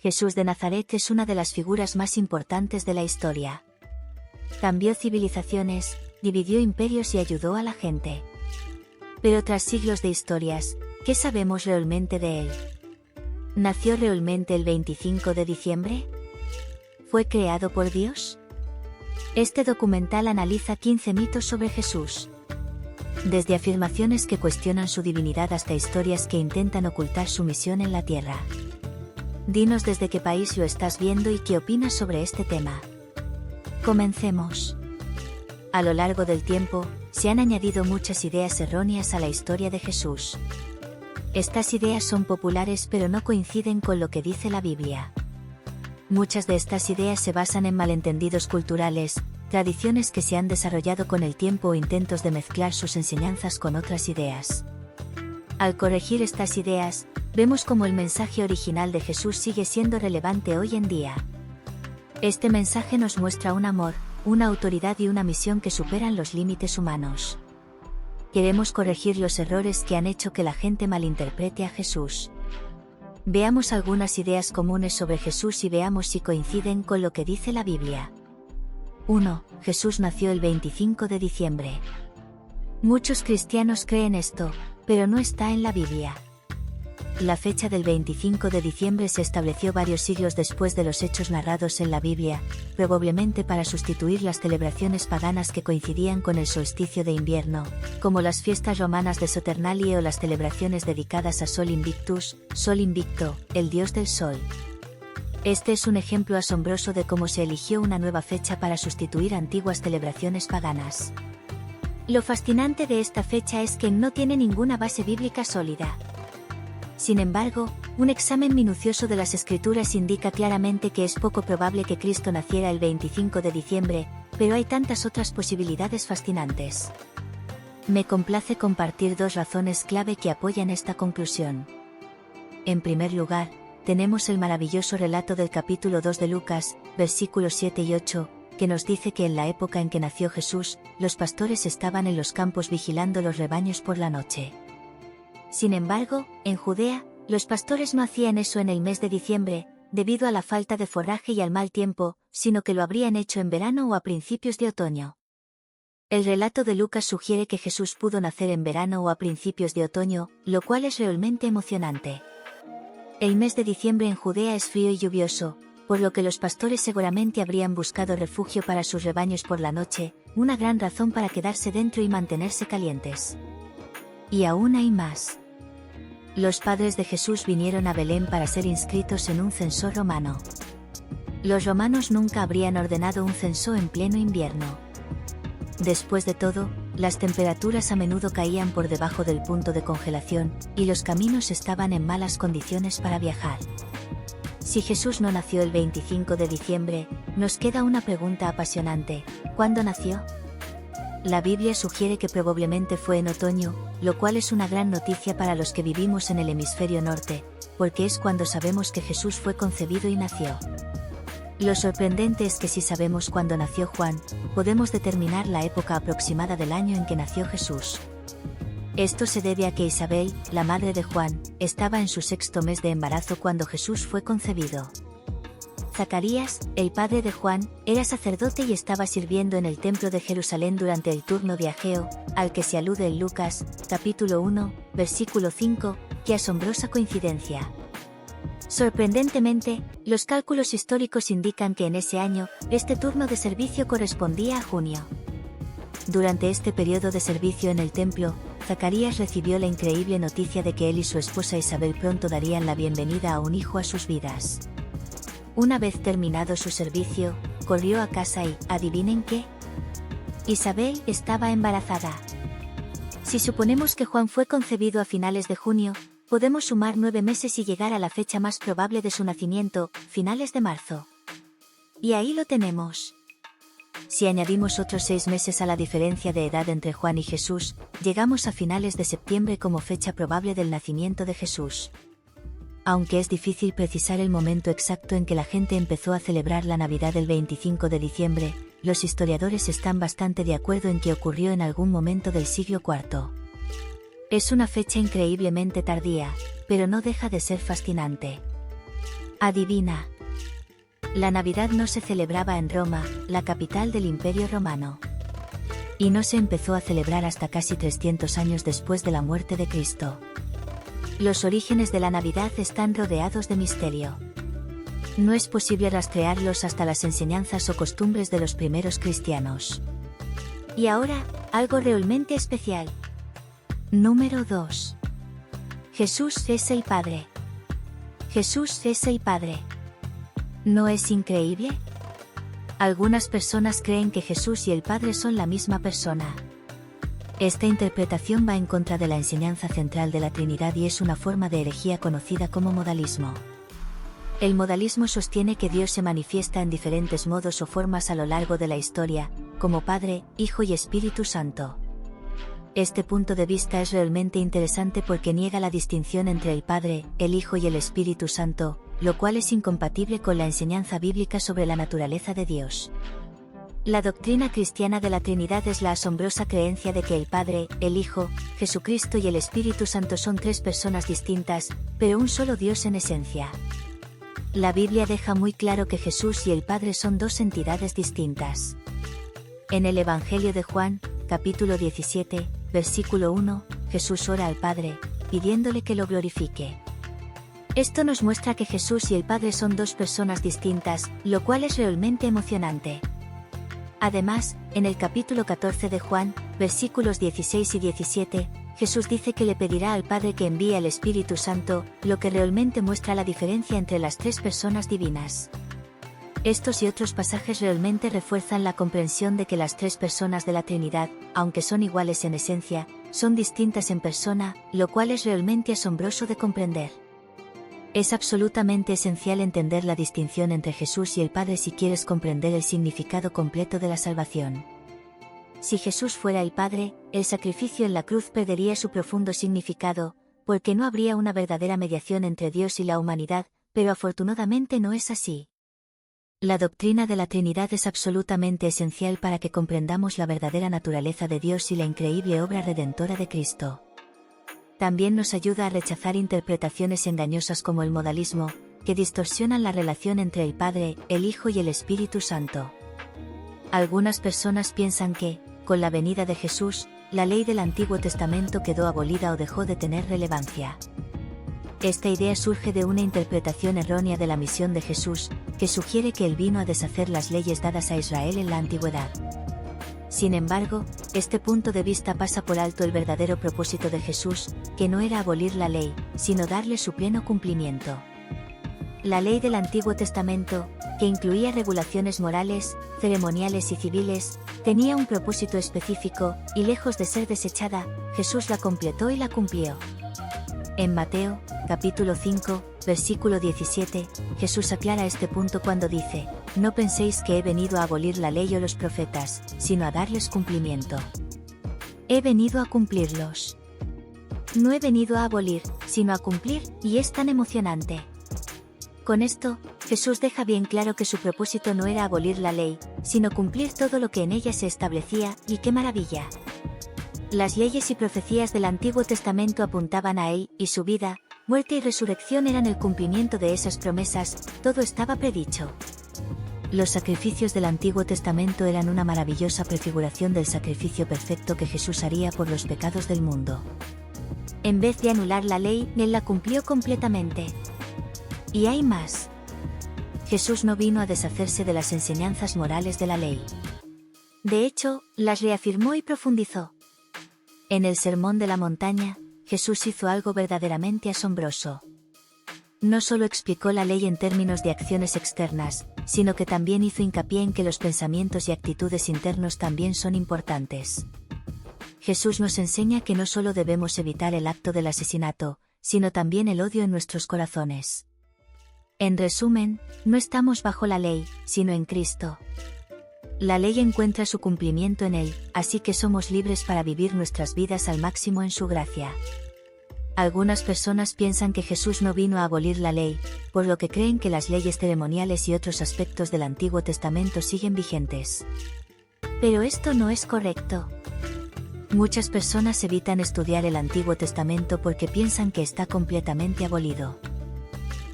Jesús de Nazaret es una de las figuras más importantes de la historia. Cambió civilizaciones, dividió imperios y ayudó a la gente. Pero tras siglos de historias, ¿qué sabemos realmente de él? ¿Nació realmente el 25 de diciembre? ¿Fue creado por Dios? Este documental analiza 15 mitos sobre Jesús. Desde afirmaciones que cuestionan su divinidad hasta historias que intentan ocultar su misión en la Tierra. Dinos desde qué país lo estás viendo y qué opinas sobre este tema. Comencemos. A lo largo del tiempo, se han añadido muchas ideas erróneas a la historia de Jesús. Estas ideas son populares pero no coinciden con lo que dice la Biblia. Muchas de estas ideas se basan en malentendidos culturales, tradiciones que se han desarrollado con el tiempo o intentos de mezclar sus enseñanzas con otras ideas. Al corregir estas ideas, vemos cómo el mensaje original de Jesús sigue siendo relevante hoy en día. Este mensaje nos muestra un amor, una autoridad y una misión que superan los límites humanos. Queremos corregir los errores que han hecho que la gente malinterprete a Jesús. Veamos algunas ideas comunes sobre Jesús y veamos si coinciden con lo que dice la Biblia. 1. Jesús nació el 25 de diciembre. Muchos cristianos creen esto, pero no está en la Biblia. La fecha del 25 de diciembre se estableció varios siglos después de los hechos narrados en la Biblia, probablemente para sustituir las celebraciones paganas que coincidían con el solsticio de invierno, como las fiestas romanas de Saturnalia o las celebraciones dedicadas a Sol Invictus, Sol Invicto, el dios del sol. Este es un ejemplo asombroso de cómo se eligió una nueva fecha para sustituir antiguas celebraciones paganas. Lo fascinante de esta fecha es que no tiene ninguna base bíblica sólida. Sin embargo, un examen minucioso de las escrituras indica claramente que es poco probable que Cristo naciera el 25 de diciembre, pero hay tantas otras posibilidades fascinantes. Me complace compartir dos razones clave que apoyan esta conclusión. En primer lugar, tenemos el maravilloso relato del capítulo 2 de Lucas, versículos 7 y 8, que nos dice que en la época en que nació Jesús, los pastores estaban en los campos vigilando los rebaños por la noche. Sin embargo, en Judea, los pastores no hacían eso en el mes de diciembre, debido a la falta de forraje y al mal tiempo, sino que lo habrían hecho en verano o a principios de otoño. El relato de Lucas sugiere que Jesús pudo nacer en verano o a principios de otoño, lo cual es realmente emocionante. El mes de diciembre en Judea es frío y lluvioso, por lo que los pastores seguramente habrían buscado refugio para sus rebaños por la noche, una gran razón para quedarse dentro y mantenerse calientes. Y aún hay más. Los padres de Jesús vinieron a Belén para ser inscritos en un censo romano. Los romanos nunca habrían ordenado un censo en pleno invierno. Después de todo, las temperaturas a menudo caían por debajo del punto de congelación, y los caminos estaban en malas condiciones para viajar. Si Jesús no nació el 25 de diciembre, nos queda una pregunta apasionante: ¿cuándo nació? La Biblia sugiere que probablemente fue en otoño, lo cual es una gran noticia para los que vivimos en el hemisferio norte, porque es cuando sabemos que Jesús fue concebido y nació. Lo sorprendente es que si sabemos cuándo nació Juan, podemos determinar la época aproximada del año en que nació Jesús. Esto se debe a que Isabel, la madre de Juan, estaba en su 6º mes de embarazo cuando Jesús fue concebido. Zacarías, el padre de Juan, era sacerdote y estaba sirviendo en el templo de Jerusalén durante el turno de Ageo, al que se alude en Lucas, capítulo 1, versículo 5, ¡qué asombrosa coincidencia! Sorprendentemente, los cálculos históricos indican que en ese año, este turno de servicio correspondía a junio. Durante este periodo de servicio en el templo, Zacarías recibió la increíble noticia de que él y su esposa Isabel pronto darían la bienvenida a un hijo a sus vidas. Una vez terminado su servicio, corrió a casa y, ¿adivinen qué? Isabel estaba embarazada. Si suponemos que Juan fue concebido a finales de junio, podemos sumar 9 meses y llegar a la fecha más probable de su nacimiento, finales de marzo. Y ahí lo tenemos. Si añadimos otros 6 meses a la diferencia de edad entre Juan y Jesús, llegamos a finales de septiembre como fecha probable del nacimiento de Jesús. Aunque es difícil precisar el momento exacto en que la gente empezó a celebrar la Navidad el 25 de diciembre, los historiadores están bastante de acuerdo en que ocurrió en algún momento del siglo IV. Es una fecha increíblemente tardía, pero no deja de ser fascinante. Adivina. La Navidad no se celebraba en Roma, la capital del Imperio Romano. Y no se empezó a celebrar hasta casi 300 años después de la muerte de Cristo. Los orígenes de la Navidad están rodeados de misterio. No es posible rastrearlos hasta las enseñanzas o costumbres de los primeros cristianos. Y ahora, algo realmente especial. Número 2. Jesús es el Padre. Jesús es el Padre. ¿No es increíble? Algunas personas creen que Jesús y el Padre son la misma persona. Esta interpretación va en contra de la enseñanza central de la Trinidad y es una forma de herejía conocida como modalismo. El modalismo sostiene que Dios se manifiesta en diferentes modos o formas a lo largo de la historia, como Padre, Hijo y Espíritu Santo. Este punto de vista es realmente interesante porque niega la distinción entre el Padre, el Hijo y el Espíritu Santo, lo cual es incompatible con la enseñanza bíblica sobre la naturaleza de Dios. La doctrina cristiana de la Trinidad es la asombrosa creencia de que el Padre, el Hijo, Jesucristo y el Espíritu Santo son tres personas distintas, pero un solo Dios en esencia. La Biblia deja muy claro que Jesús y el Padre son dos entidades distintas. En el Evangelio de Juan, capítulo 17, versículo 1, Jesús ora al Padre, pidiéndole que lo glorifique. Esto nos muestra que Jesús y el Padre son dos personas distintas, lo cual es realmente emocionante. Además, en el capítulo 14 de Juan, versículos 16 y 17, Jesús dice que le pedirá al Padre que envíe al Espíritu Santo, lo que realmente muestra la diferencia entre las tres personas divinas. Estos y otros pasajes realmente refuerzan la comprensión de que las tres personas de la Trinidad, aunque son iguales en esencia, son distintas en persona, lo cual es realmente asombroso de comprender. Es absolutamente esencial entender la distinción entre Jesús y el Padre si quieres comprender el significado completo de la salvación. Si Jesús fuera el Padre, el sacrificio en la cruz perdería su profundo significado, porque no habría una verdadera mediación entre Dios y la humanidad, pero afortunadamente no es así. La doctrina de la Trinidad es absolutamente esencial para que comprendamos la verdadera naturaleza de Dios y la increíble obra redentora de Cristo. También nos ayuda a rechazar interpretaciones engañosas como el modalismo, que distorsionan la relación entre el Padre, el Hijo y el Espíritu Santo. Algunas personas piensan que, con la venida de Jesús, la ley del Antiguo Testamento quedó abolida o dejó de tener relevancia. Esta idea surge de una interpretación errónea de la misión de Jesús, que sugiere que él vino a deshacer las leyes dadas a Israel en la antigüedad. Sin embargo, este punto de vista pasa por alto el verdadero propósito de Jesús, que no era abolir la ley, sino darle su pleno cumplimiento. La ley del Antiguo Testamento, que incluía regulaciones morales, ceremoniales y civiles, tenía un propósito específico, y lejos de ser desechada, Jesús la completó y la cumplió. En Mateo, capítulo 5, versículo 17, Jesús aclara este punto cuando dice: «No penséis que he venido a abolir la ley o los profetas, sino a darles cumplimiento. He venido a cumplirlos». No he venido a abolir, sino a cumplir, y es tan emocionante. Con esto, Jesús deja bien claro que su propósito no era abolir la ley, sino cumplir todo lo que en ella se establecía, y ¡qué maravilla! Las leyes y profecías del Antiguo Testamento apuntaban a él, y su vida, muerte y resurrección eran el cumplimiento de esas promesas, todo estaba predicho. Los sacrificios del Antiguo Testamento eran una maravillosa prefiguración del sacrificio perfecto que Jesús haría por los pecados del mundo. En vez de anular la ley, él la cumplió completamente. Y hay más. Jesús no vino a deshacerse de las enseñanzas morales de la ley. De hecho, las reafirmó y profundizó. En el Sermón de la Montaña, Jesús hizo algo verdaderamente asombroso. No solo explicó la ley en términos de acciones externas, sino que también hizo hincapié en que los pensamientos y actitudes internos también son importantes. Jesús nos enseña que no solo debemos evitar el acto del asesinato, sino también el odio en nuestros corazones. En resumen, no estamos bajo la ley, sino en Cristo. La ley encuentra su cumplimiento en Él, así que somos libres para vivir nuestras vidas al máximo en su gracia. Algunas personas piensan que Jesús no vino a abolir la ley, por lo que creen que las leyes ceremoniales y otros aspectos del Antiguo Testamento siguen vigentes. Pero esto no es correcto. Muchas personas evitan estudiar el Antiguo Testamento porque piensan que está completamente abolido.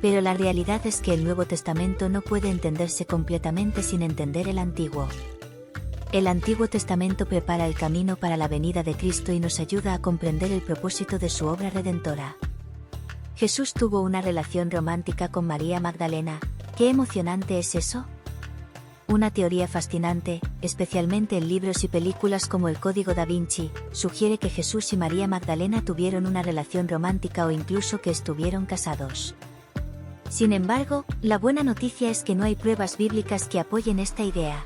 Pero la realidad es que el Nuevo Testamento no puede entenderse completamente sin entender el Antiguo. El Antiguo Testamento prepara el camino para la venida de Cristo y nos ayuda a comprender el propósito de su obra redentora. Jesús tuvo una relación romántica con María Magdalena. ¿Qué emocionante es eso? Una teoría fascinante, especialmente en libros y películas como El Código Da Vinci, sugiere que Jesús y María Magdalena tuvieron una relación romántica o incluso que estuvieron casados. Sin embargo, la buena noticia es que no hay pruebas bíblicas que apoyen esta idea.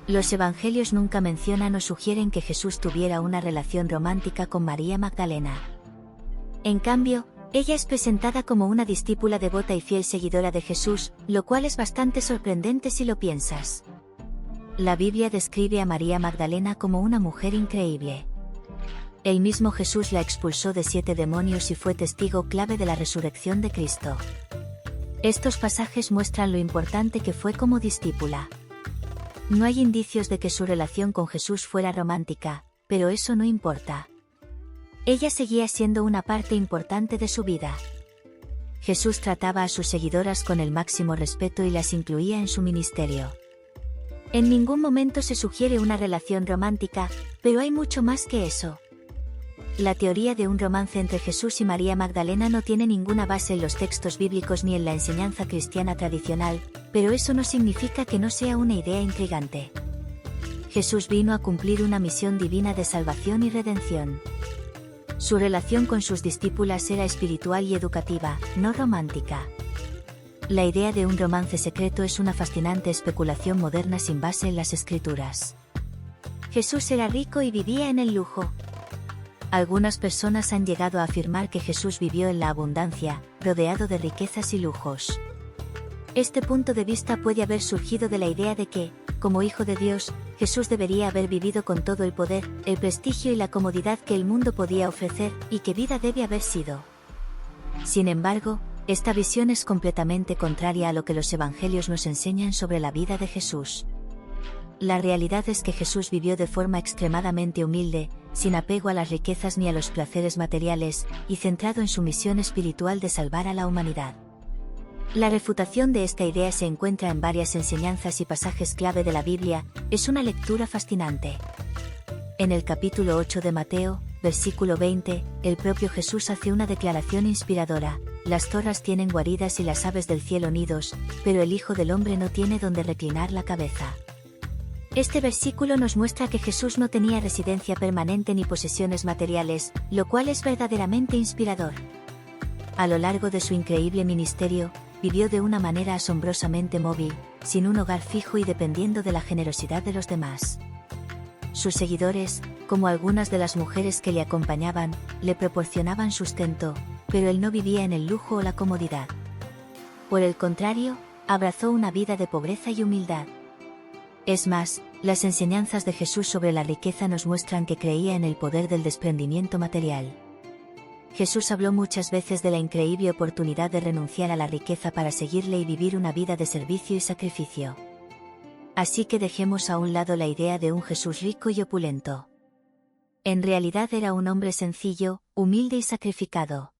Los evangelios nunca mencionan o sugieren que Jesús tuviera una relación romántica con María Magdalena. En cambio, ella es presentada como una discípula devota y fiel seguidora de Jesús, lo cual es bastante sorprendente si lo piensas. La Biblia describe a María Magdalena como una mujer increíble. El mismo Jesús la expulsó de 7 demonios y fue testigo clave de la resurrección de Cristo. Estos pasajes muestran lo importante que fue como discípula. No hay indicios de que su relación con Jesús fuera romántica, pero eso no importa. Ella seguía siendo una parte importante de su vida. Jesús trataba a sus seguidoras con el máximo respeto y las incluía en su ministerio. En ningún momento se sugiere una relación romántica, pero hay mucho más que eso. La teoría de un romance entre Jesús y María Magdalena no tiene ninguna base en los textos bíblicos ni en la enseñanza cristiana tradicional, pero eso no significa que no sea una idea intrigante. Jesús vino a cumplir una misión divina de salvación y redención. Su relación con sus discípulas era espiritual y educativa, no romántica. La idea de un romance secreto es una fascinante especulación moderna sin base en las Escrituras. Jesús era rico y vivía en el lujo. Algunas personas han llegado a afirmar que Jesús vivió en la abundancia, rodeado de riquezas y lujos. Este punto de vista puede haber surgido de la idea de que, como Hijo de Dios, Jesús debería haber vivido con todo el poder, el prestigio y la comodidad que el mundo podía ofrecer, y qué vida debe haber sido. Sin embargo, esta visión es completamente contraria a lo que los evangelios nos enseñan sobre la vida de Jesús. La realidad es que Jesús vivió de forma extremadamente humilde, sin apego a las riquezas ni a los placeres materiales, y centrado en su misión espiritual de salvar a la humanidad. La refutación de esta idea se encuentra en varias enseñanzas y pasajes clave de la Biblia. Es una lectura fascinante. En el capítulo 8 de Mateo, versículo 20, el propio Jesús hace una declaración inspiradora: las zorras tienen guaridas y las aves del cielo nidos, pero el Hijo del Hombre no tiene donde reclinar la cabeza. Este versículo nos muestra que Jesús no tenía residencia permanente ni posesiones materiales, lo cual es verdaderamente inspirador. A lo largo de su increíble ministerio, vivió de una manera asombrosamente móvil, sin un hogar fijo y dependiendo de la generosidad de los demás. Sus seguidores, como algunas de las mujeres que le acompañaban, le proporcionaban sustento, pero él no vivía en el lujo o la comodidad. Por el contrario, abrazó una vida de pobreza y humildad. Es más, las enseñanzas de Jesús sobre la riqueza nos muestran que creía en el poder del desprendimiento material. Jesús habló muchas veces de la increíble oportunidad de renunciar a la riqueza para seguirle y vivir una vida de servicio y sacrificio. Así que dejemos a un lado la idea de un Jesús rico y opulento. En realidad era un hombre sencillo, humilde y sacrificado.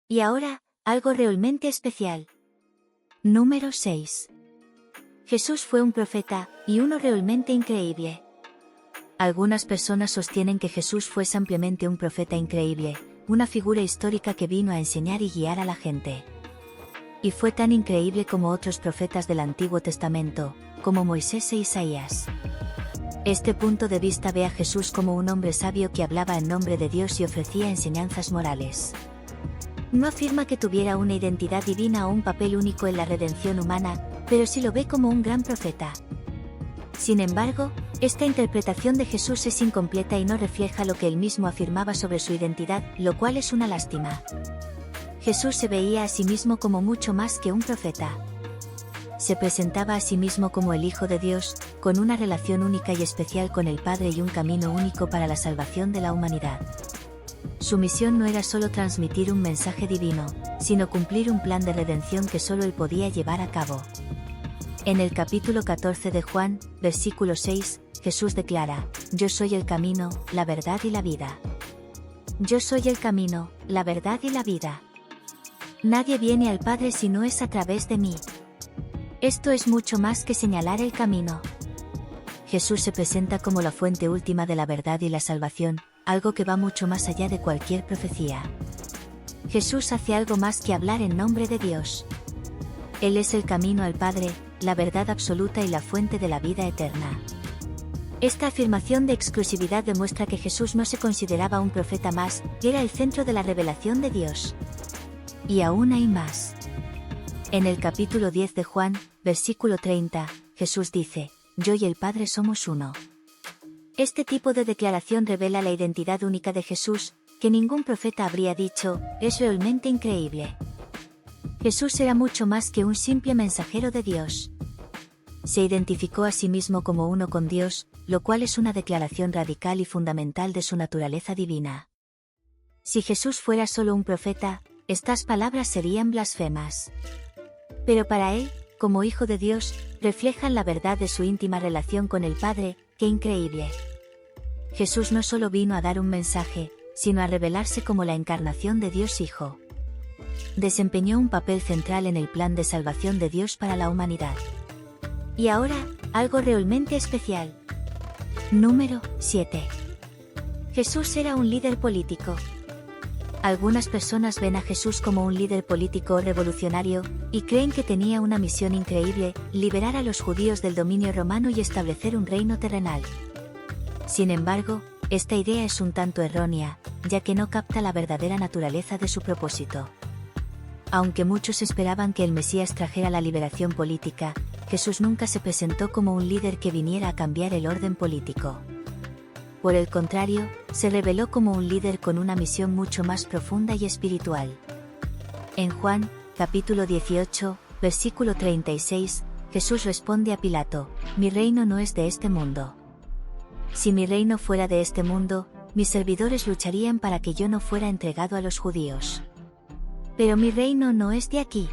Y ahora, algo realmente especial. Número 6. Jesús fue un profeta, y uno realmente increíble. Algunas personas sostienen que Jesús fue simplemente un profeta increíble, una figura histórica que vino a enseñar y guiar a la gente. Y fue tan increíble como otros profetas del Antiguo Testamento, como Moisés e Isaías. Este punto de vista ve a Jesús como un hombre sabio que hablaba en nombre de Dios y ofrecía enseñanzas morales. No afirma que tuviera una identidad divina o un papel único en la redención humana, pero sí lo ve como un gran profeta. Sin embargo, esta interpretación de Jesús es incompleta y no refleja lo que él mismo afirmaba sobre su identidad, lo cual es una lástima. Jesús se veía a sí mismo como mucho más que un profeta. Se presentaba a sí mismo como el Hijo de Dios, con una relación única y especial con el Padre y un camino único para la salvación de la humanidad. Su misión no era solo transmitir un mensaje divino, sino cumplir un plan de redención que solo él podía llevar a cabo. En el capítulo 14 de Juan, versículo 6, Jesús declara: Yo soy el camino, la verdad y la vida. Yo soy el camino, la verdad y la vida. Nadie viene al Padre si no es a través de mí. Esto es mucho más que señalar el camino. Jesús se presenta como la fuente última de la verdad y la salvación, algo que va mucho más allá de cualquier profecía. Jesús hace algo más que hablar en nombre de Dios. Él es el camino al Padre, la verdad absoluta y la fuente de la vida eterna. Esta afirmación de exclusividad demuestra que Jesús no se consideraba un profeta más, era el centro de la revelación de Dios. Y aún hay más. En el capítulo 10 de Juan, versículo 30, Jesús dice: Yo y el Padre somos uno. Este tipo de declaración revela la identidad única de Jesús, que ningún profeta habría dicho, es realmente increíble. Jesús era mucho más que un simple mensajero de Dios. Se identificó a sí mismo como uno con Dios, lo cual es una declaración radical y fundamental de su naturaleza divina. Si Jesús fuera solo un profeta, estas palabras serían blasfemas. Pero para él, como Hijo de Dios, reflejan la verdad de su íntima relación con el Padre. ¡Qué increíble! Jesús no solo vino a dar un mensaje, sino a revelarse como la encarnación de Dios Hijo. Desempeñó un papel central en el plan de salvación de Dios para la humanidad. Y ahora, algo realmente especial. Número 7. Jesús era un líder político. Algunas personas ven a Jesús como un líder político revolucionario, y creen que tenía una misión increíble: liberar a los judíos del dominio romano y establecer un reino terrenal. Sin embargo, esta idea es un tanto errónea, ya que no capta la verdadera naturaleza de su propósito. Aunque muchos esperaban que el Mesías trajera la liberación política, Jesús nunca se presentó como un líder que viniera a cambiar el orden político. Por el contrario, se reveló como un líder con una misión mucho más profunda y espiritual. En Juan, capítulo 18, versículo 36, Jesús responde a Pilato: Mi reino no es de este mundo. Si mi reino fuera de este mundo, mis servidores lucharían para que yo no fuera entregado a los judíos. Pero mi reino no es de aquí.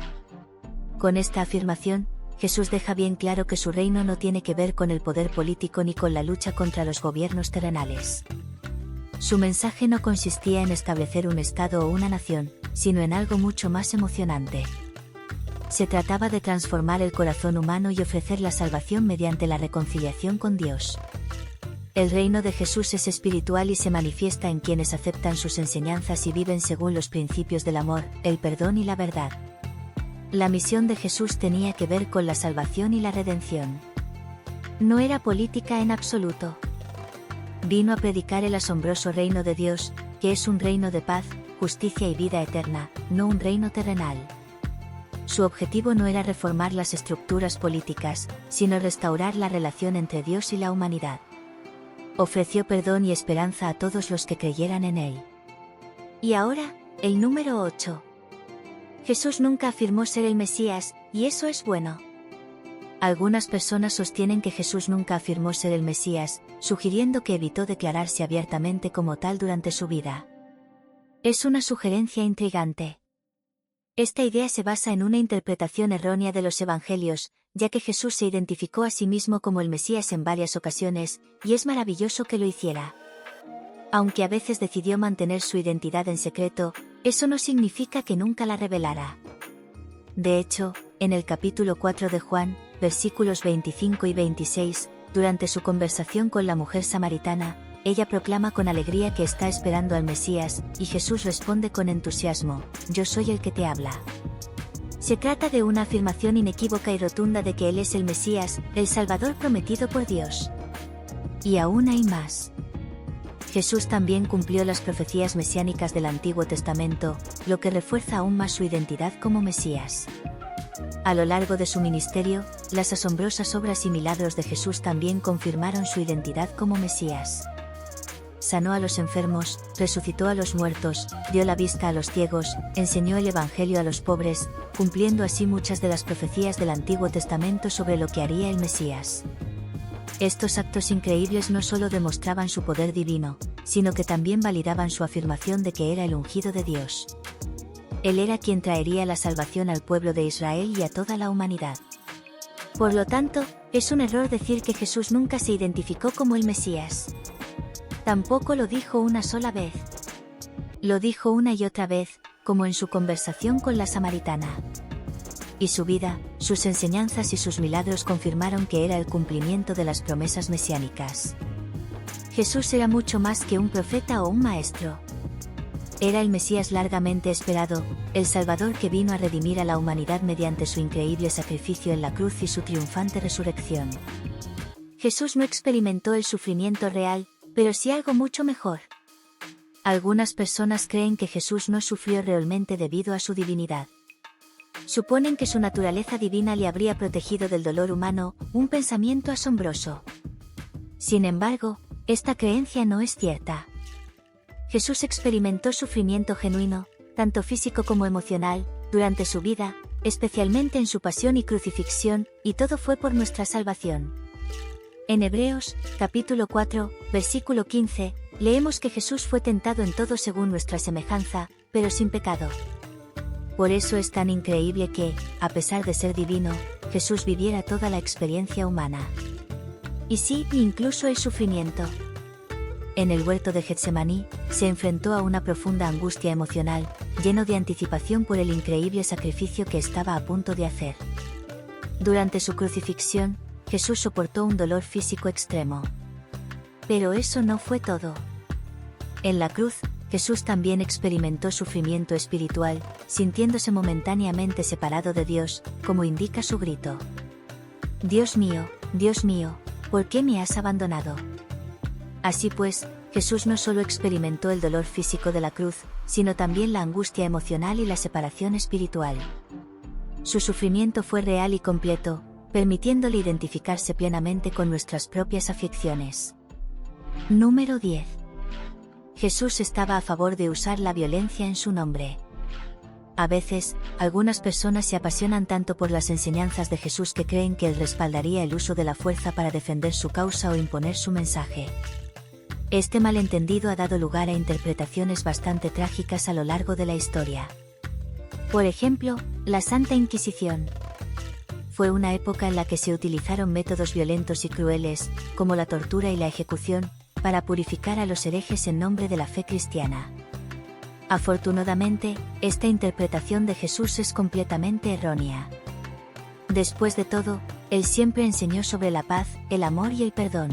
Con esta afirmación, Jesús deja bien claro que su reino no tiene que ver con el poder político ni con la lucha contra los gobiernos terrenales. Su mensaje no consistía en establecer un estado o una nación, sino en algo mucho más emocionante. Se trataba de transformar el corazón humano y ofrecer la salvación mediante la reconciliación con Dios. El reino de Jesús es espiritual y se manifiesta en quienes aceptan sus enseñanzas y viven según los principios del amor, el perdón y la verdad. La misión de Jesús tenía que ver con la salvación y la redención. No era política en absoluto. Vino a predicar el asombroso reino de Dios, que es un reino de paz, justicia y vida eterna, no un reino terrenal. Su objetivo no era reformar las estructuras políticas, sino restaurar la relación entre Dios y la humanidad. Ofreció perdón y esperanza a todos los que creyeran en él. Y ahora, el número 8. Jesús nunca afirmó ser el Mesías, y eso es bueno. Algunas personas sostienen que Jesús nunca afirmó ser el Mesías, sugiriendo que evitó declararse abiertamente como tal durante su vida. Es una sugerencia intrigante. Esta idea se basa en una interpretación errónea de los Evangelios, ya que Jesús se identificó a sí mismo como el Mesías en varias ocasiones, y es maravilloso que lo hiciera. Aunque a veces decidió mantener su identidad en secreto, eso no significa que nunca la revelara. De hecho, en el capítulo 4 de Juan, versículos 25 y 26, durante su conversación con la mujer samaritana, ella proclama con alegría que está esperando al Mesías, y Jesús responde con entusiasmo: Yo soy el que te habla. Se trata de una afirmación inequívoca y rotunda de que Él es el Mesías, el Salvador prometido por Dios. Y aún hay más. Jesús también cumplió las profecías mesiánicas del Antiguo Testamento, lo que refuerza aún más su identidad como Mesías. A lo largo de su ministerio, las asombrosas obras y milagros de Jesús también confirmaron su identidad como Mesías. Sanó a los enfermos, resucitó a los muertos, dio la vista a los ciegos, enseñó el Evangelio a los pobres, cumpliendo así muchas de las profecías del Antiguo Testamento sobre lo que haría el Mesías. Estos actos increíbles no solo demostraban su poder divino, sino que también validaban su afirmación de que era el ungido de Dios. Él era quien traería la salvación al pueblo de Israel y a toda la humanidad. Por lo tanto, es un error decir que Jesús nunca se identificó como el Mesías. Tampoco lo dijo una sola vez. Lo dijo una y otra vez, como en su conversación con la samaritana. Y su vida, sus enseñanzas y sus milagros confirmaron que era el cumplimiento de las promesas mesiánicas. Jesús era mucho más que un profeta o un maestro. Era el Mesías largamente esperado, el Salvador que vino a redimir a la humanidad mediante su increíble sacrificio en la cruz y su triunfante resurrección. Jesús no experimentó el sufrimiento real, pero sí algo mucho mejor. Algunas personas creen que Jesús no sufrió realmente debido a su divinidad. Suponen que su naturaleza divina le habría protegido del dolor humano, un pensamiento asombroso. Sin embargo, esta creencia no es cierta. Jesús experimentó sufrimiento genuino, tanto físico como emocional, durante su vida, especialmente en su pasión y crucifixión, y todo fue por nuestra salvación. En Hebreos, capítulo 4, versículo 15, leemos que Jesús fue tentado en todo según nuestra semejanza, pero sin pecado. Por eso es tan increíble que, a pesar de ser divino, Jesús viviera toda la experiencia humana. Y sí, incluso el sufrimiento. En el huerto de Getsemaní, se enfrentó a una profunda angustia emocional, lleno de anticipación por el increíble sacrificio que estaba a punto de hacer. Durante su crucifixión, Jesús soportó un dolor físico extremo. Pero eso no fue todo. En la cruz, Jesús también experimentó sufrimiento espiritual, sintiéndose momentáneamente separado de Dios, como indica su grito. Dios mío, ¿por qué me has abandonado? Así pues, Jesús no solo experimentó el dolor físico de la cruz, sino también la angustia emocional y la separación espiritual. Su sufrimiento fue real y completo, permitiéndole identificarse plenamente con nuestras propias aflicciones. Número 10. Jesús estaba a favor de usar la violencia en su nombre. A veces, algunas personas se apasionan tanto por las enseñanzas de Jesús que creen que él respaldaría el uso de la fuerza para defender su causa o imponer su mensaje. Este malentendido ha dado lugar a interpretaciones bastante trágicas a lo largo de la historia. Por ejemplo, la Santa Inquisición. Fue una época en la que se utilizaron métodos violentos y crueles, como la tortura y la ejecución, para purificar a los herejes en nombre de la fe cristiana. Afortunadamente, esta interpretación de Jesús es completamente errónea. Después de todo, él siempre enseñó sobre la paz, el amor y el perdón.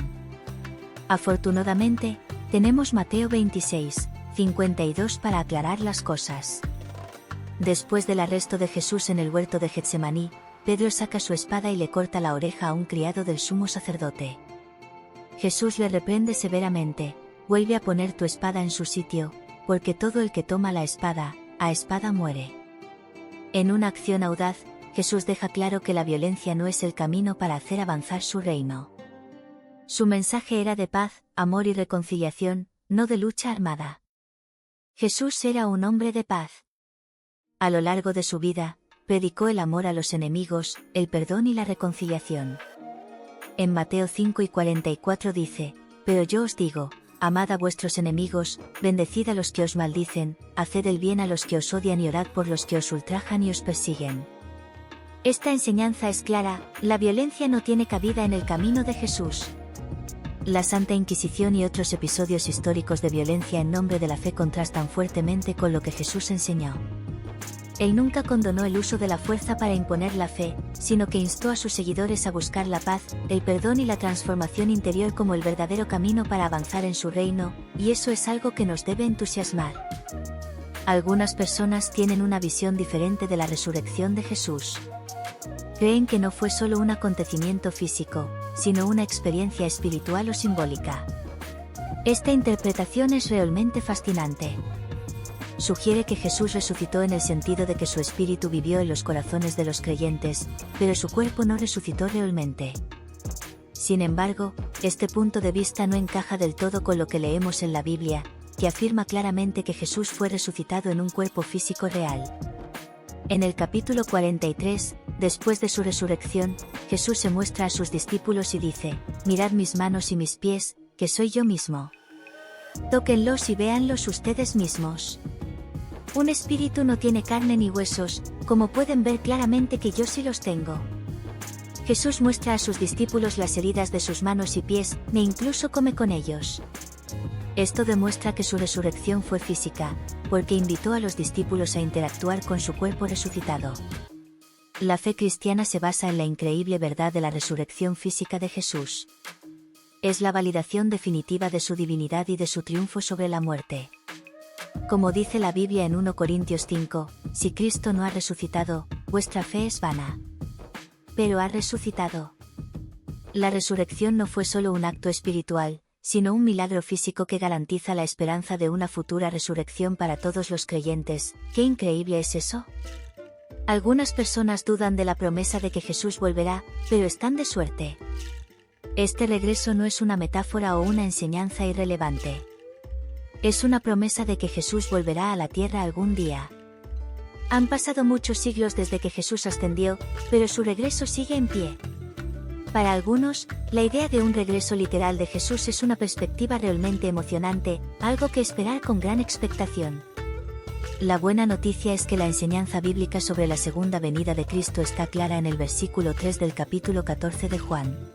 Afortunadamente, tenemos Mateo 26, 52 para aclarar las cosas. Después del arresto de Jesús en el huerto de Getsemaní, Pedro saca su espada y le corta la oreja a un criado del sumo sacerdote. Jesús le reprende severamente: vuelve a poner tu espada en su sitio, porque todo el que toma la espada, a espada muere. En una acción audaz, Jesús deja claro que la violencia no es el camino para hacer avanzar su reino. Su mensaje era de paz, amor y reconciliación, no de lucha armada. Jesús era un hombre de paz. A lo largo de su vida, predicó el amor a los enemigos, el perdón y la reconciliación. En Mateo 5:44 dice: pero yo os digo, amad a vuestros enemigos, bendecid a los que os maldicen, haced el bien a los que os odian y orad por los que os ultrajan y os persiguen. Esta enseñanza es clara: la violencia no tiene cabida en el camino de Jesús. La Santa Inquisición y otros episodios históricos de violencia en nombre de la fe contrastan fuertemente con lo que Jesús enseñó. Él nunca condonó el uso de la fuerza para imponer la fe, sino que instó a sus seguidores a buscar la paz, el perdón y la transformación interior como el verdadero camino para avanzar en su reino, y eso es algo que nos debe entusiasmar. Algunas personas tienen una visión diferente de la resurrección de Jesús. Creen que no fue solo un acontecimiento físico, sino una experiencia espiritual o simbólica. Esta interpretación es realmente fascinante. Sugiere que Jesús resucitó en el sentido de que su espíritu vivió en los corazones de los creyentes, pero su cuerpo no resucitó realmente. Sin embargo, este punto de vista no encaja del todo con lo que leemos en la Biblia, que afirma claramente que Jesús fue resucitado en un cuerpo físico real. En el capítulo 43, después de su resurrección, Jesús se muestra a sus discípulos y dice: mirad mis manos y mis pies, que soy yo mismo. Tóquenlos y véanlos ustedes mismos. Un espíritu no tiene carne ni huesos, como pueden ver claramente que yo sí los tengo. Jesús muestra a sus discípulos las heridas de sus manos y pies, e incluso come con ellos. Esto demuestra que su resurrección fue física, porque invitó a los discípulos a interactuar con su cuerpo resucitado. La fe cristiana se basa en la increíble verdad de la resurrección física de Jesús. Es la validación definitiva de su divinidad y de su triunfo sobre la muerte. Como dice la Biblia en 1 Corintios 5, si Cristo no ha resucitado, vuestra fe es vana. Pero ha resucitado. La resurrección no fue solo un acto espiritual, sino un milagro físico que garantiza la esperanza de una futura resurrección para todos los creyentes. ¿Qué increíble es eso? Algunas personas dudan de la promesa de que Jesús volverá, pero están de suerte. Este regreso no es una metáfora o una enseñanza irrelevante. Es una promesa de que Jesús volverá a la tierra algún día. Han pasado muchos siglos desde que Jesús ascendió, pero su regreso sigue en pie. Para algunos, la idea de un regreso literal de Jesús es una perspectiva realmente emocionante, algo que esperar con gran expectación. La buena noticia es que la enseñanza bíblica sobre la segunda venida de Cristo está clara en el versículo 3 del capítulo 14 de Juan.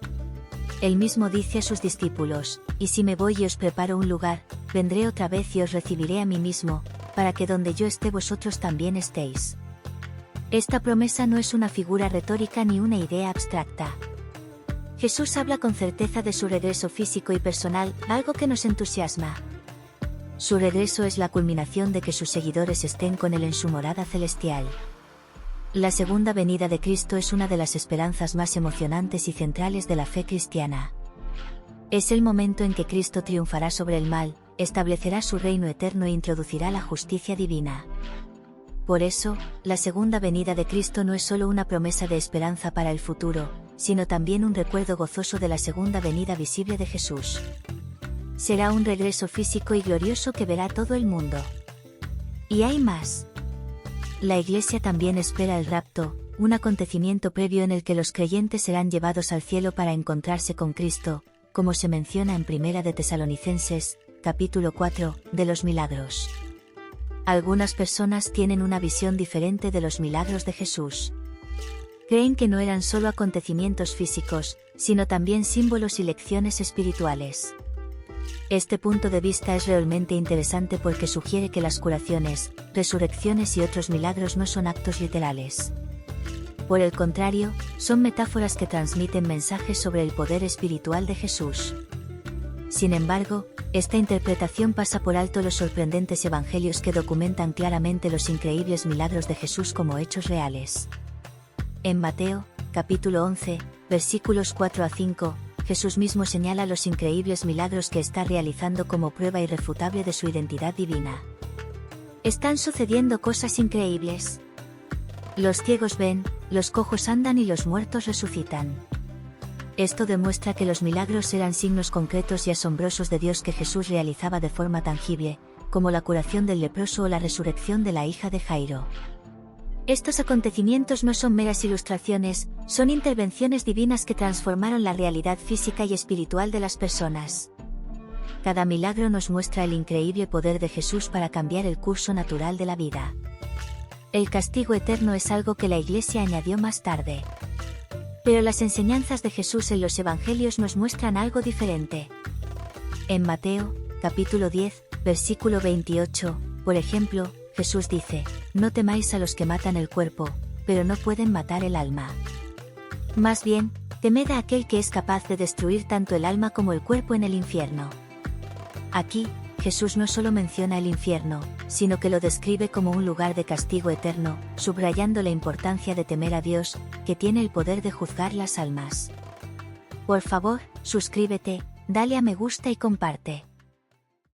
Él mismo dice a sus discípulos, «Y si me voy y os preparo un lugar, vendré otra vez y os recibiré a mí mismo, para que donde yo esté vosotros también estéis». Esta promesa no es una figura retórica ni una idea abstracta. Jesús habla con certeza de su regreso físico y personal, algo que nos entusiasma. Su regreso es la culminación de que sus seguidores estén con Él en su morada celestial. La segunda venida de Cristo es una de las esperanzas más emocionantes y centrales de la fe cristiana. Es el momento en que Cristo triunfará sobre el mal, establecerá su reino eterno e introducirá la justicia divina. Por eso, la segunda venida de Cristo no es solo una promesa de esperanza para el futuro, sino también un recuerdo gozoso de la segunda venida visible de Jesús. Será un regreso físico y glorioso que verá todo el mundo. Y hay más. La Iglesia también espera el rapto, un acontecimiento previo en el que los creyentes serán llevados al cielo para encontrarse con Cristo, como se menciona en 1 de Tesalonicenses, capítulo 4, de los milagros. Algunas personas tienen una visión diferente de los milagros de Jesús. Creen que no eran solo acontecimientos físicos, sino también símbolos y lecciones espirituales. Este punto de vista es realmente interesante porque sugiere que las curaciones, resurrecciones y otros milagros no son actos literales. Por el contrario, son metáforas que transmiten mensajes sobre el poder espiritual de Jesús. Sin embargo, esta interpretación pasa por alto los sorprendentes evangelios que documentan claramente los increíbles milagros de Jesús como hechos reales. En Mateo, capítulo 11, versículos 4 a 5, Jesús mismo señala los increíbles milagros que está realizando como prueba irrefutable de su identidad divina. Están sucediendo cosas increíbles. Los ciegos ven, los cojos andan y los muertos resucitan. Esto demuestra que los milagros eran signos concretos y asombrosos de Dios que Jesús realizaba de forma tangible, como la curación del leproso o la resurrección de la hija de Jairo. Estos acontecimientos no son meras ilustraciones, son intervenciones divinas que transformaron la realidad física y espiritual de las personas. Cada milagro nos muestra el increíble poder de Jesús para cambiar el curso natural de la vida. El castigo eterno es algo que la Iglesia añadió más tarde. Pero las enseñanzas de Jesús en los Evangelios nos muestran algo diferente. En Mateo, capítulo 10, versículo 28, por ejemplo, Jesús dice, «No temáis a los que matan el cuerpo, pero no pueden matar el alma. Más bien, temed a aquel que es capaz de destruir tanto el alma como el cuerpo en el infierno». Aquí, Jesús no solo menciona el infierno, sino que lo describe como un lugar de castigo eterno, subrayando la importancia de temer a Dios, que tiene el poder de juzgar las almas. Por favor, suscríbete, dale a me gusta y comparte.